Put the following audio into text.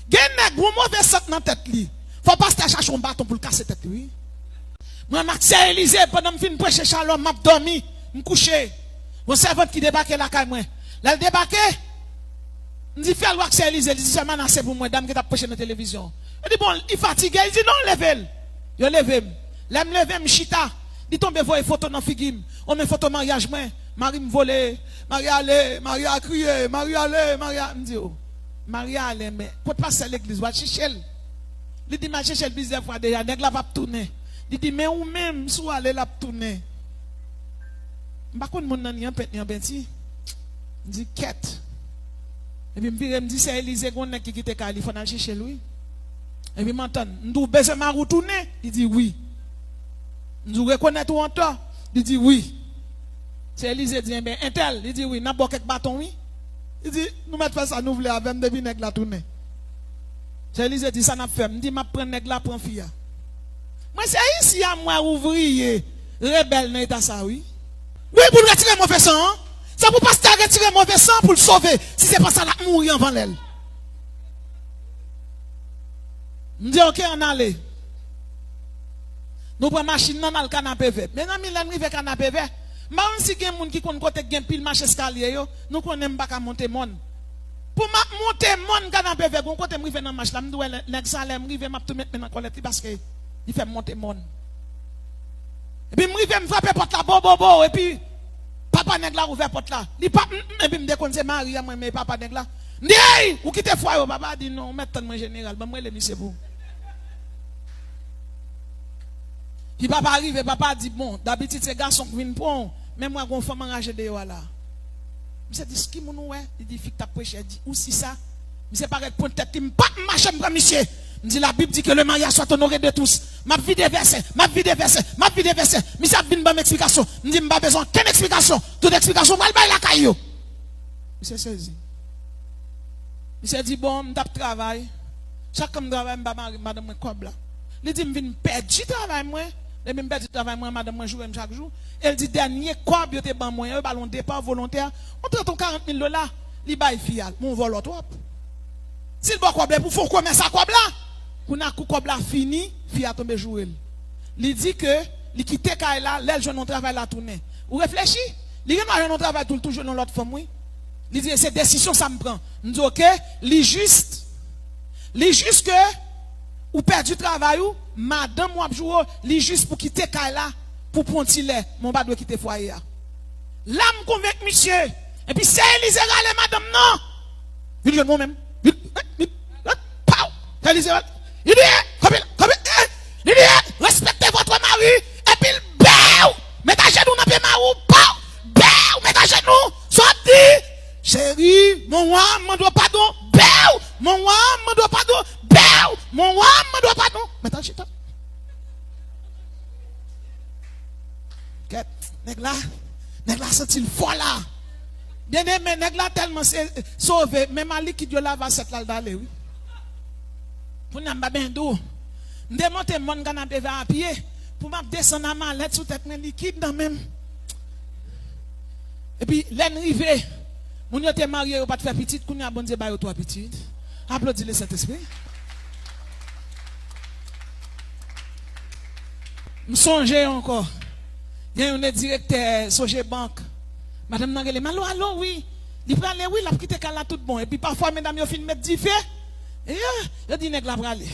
Gen nèg gros mauvais sang dans tête li. Faut pas se chercher un bâton pour le casser tête lui. Moi Maxime Élysée pendant me fin prêcher Shalom, m'a dormi, me coucher. Mon servante qui débarque la caille moi. Là elle débarque. Me dit fais le Maxime Élysée, il dit ça menace pour moi dame qui t'a prêché dans la télévision. Il dit bon, il fatigué, il dit non, levez-le. Yo levez. Là me lever me chita. Il tombe voir photo dans figim. On met photo mariage moi. Marie me volé, Marie allé, Marie a crié, Marie allé, Marie me dit oh. Marie allé mais quand passer à l'église, va chercher. Il dit, ma cherche plusieurs fois déjà, nèg la va tourner. Il dit, mais ou même, sou aller la tourner. Par contre, mon nan yon pète yon benti. Il dit, quête. Et puis, me dit, c'est Élysée qui qui quitte Cali, il faut aller chercher lui. Et puis, m'entend, nous besoin ma retourner. Il dit, oui. Nous reconnaître ou en toi. Il dit, oui. C'est Élysée dit, ben, un tel. Il dit, oui, n'a pas quelques bâtons, oui. Il dit, nous mettons ça, nous voulons avec depuis nèg la tourner. C'est Élysée dit, ça n'a fait. Il dit, ma prenne nèg la prend fille. Moi, c'est ici à moi ouvrier, rebelle dans l'état ça, oui. Oui, pour retirer mauvais sang. Ça pour pas se retirer mauvais sang pour le sauver. Si c'est pas ça, la mourir avant l'aile. Je dis, ok, on allait. Nous prenons machine dans le canapé vert. Maintenant, nous avons le canapé vert. Mais si il y a des gens qui connaissent côté pile marche escalier, nous connaissons pas monter mon. Pour monter mon canapé vert, côté me rive dans marche là, me doit l'exaler, me rive m'a tout mettre dans collecte parce que il fait monter mon. Et puis me rive me frapper porte là bobo et puis papa nèg là ouvert porte là. Il pas et puis me déconne c'est Marie moi mais papa nèg là. Me dit hey, ou quitter foyer papa dit non, mettre en général, moi le monsieur pour. Puis papa arrive, papa dit bon, d'habitude ces garçons qui viennent pour, mais moi gon femme enragé de là. Monsieur dit ce qui mon ouais, il dit fik t'a prêché dit ou si ça. Monsieur paraît pour tête qui me pas marcher me monsieur. Me dit la Bible dit que le mariage soit honoré de tous. Ma vie des versets, ma vie des versets, ma vie des versets. Monsieur vinn bonne explication. Me dit pas besoin qu'une explication. Toute explication mal bail la caillou. Monsieur saisi. Monsieur dit bon, me tape travail. Chaque comme travail madame moi cob là. Il dit me vinn perdre du travail moi. Et même perdre du travail moi madame moi joue chaque jour. Elle dit dernier cob yo te ban moi, un ballon départ volontaire. On te ton 40 000 $, li bail fial. Mon vol trop. S'il va cob pour faut commerce à cob là. Pour na cob là fini, fia tomber jouer. Il dit que li quitter kay là, l'elle jeune travail la tourner. Ou réfléchis, li gen non travail toujours dans l'autre femme oui. Il dit cette décision ça me prend. On dit OK, li juste que ou perdre du travail ou madame ou jour li juste pour quitter kay là pour prendre lait, mon pas doit quitter foyer. Là me convainc monsieur. Et puis c'est Élysée rale madame non. Il dit moi même. Élysée il dit il dit respectez votre mari et puis béou mettez à genoux dans pied marou béou mettez à genoux sorti chérie mon âme me doit pardon béou mon âme me doit pardon béou mon âme me doit pardon mettez à genoux nèg là senti le fort là bien aimé nèg là tellement sauvé même à liquide yo là va cette là d'aller oui pour n'a pas ben d'eau démonter mon canapé à pied pour m'a descendre à mallette sous tête liquide dans même et puis l'arrivée mon yo te marié ou pas te faire petite qu'on a bon Dieu ba yo toi petite applaudis le Saint-Esprit me songer encore il y a un directeur Soge Banque madame Nangele allô oui il prend oui la quitter là tout bon et puis parfois mesdames yo fin mettre du fait et je dis nèg la pralé